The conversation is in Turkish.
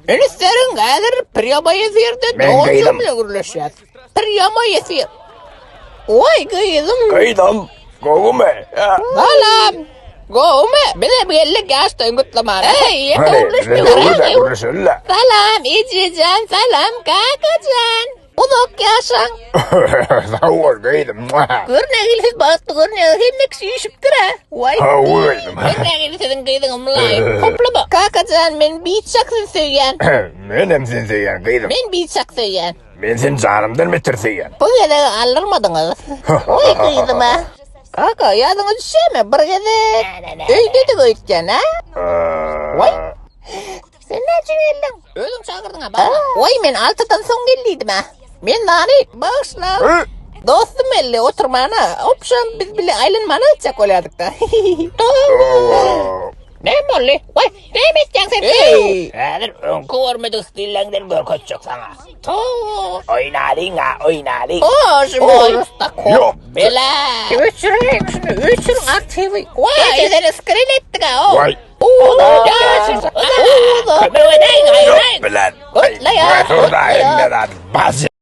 Enişlerin gadir Priyama Yefir'de Ben doğru kıydım. cümle gürleşiyat. Priyama Yefir. Oy kıydım. Kıydım. Gogume. Salam. Gome, bile belli yaştın kutlaman. Hey, Hadi, gürleşmiyor. burada gürleşirler. Salam İcican, salam Kakacan. Udok yaşan. Sağ ol kıydım. Gürnegil bastı gürnegil hemmek şişiptir ha. Vay. Ha uyudum. Gürnegil senin kıydın umlay. Hoplama. Kakacan men beat şaksın söyleyen. Benim sen söyleyen kıydım. Men beat şak söyleyen. Ben sen canımdan bitirseyen. Bu gede alırmadınız. Oy kıydım ha. Kaka yadınız şey mi? Bir gede öyde de koyutcan ha. Vay. Sen ne için geldin? Özüm çağırdın ha bana. Vay men altıdan son geldiydim ha. Men nani bağışla. Dostum elle oturmana. Opşan biz bile aylanmana içecek oladık da. Ne molli? Vay ne edeceksin sen? Hey. Hadi önku vermedi stillendir bir koçuk sana. Oynadın ha oynadın. Hoş usta Yok. bela. Üçürün aktivi. Vay sen skrin ettik ha. Vay. Uğda. Yok bilen. Kutla ya. Şurada elinden bazı.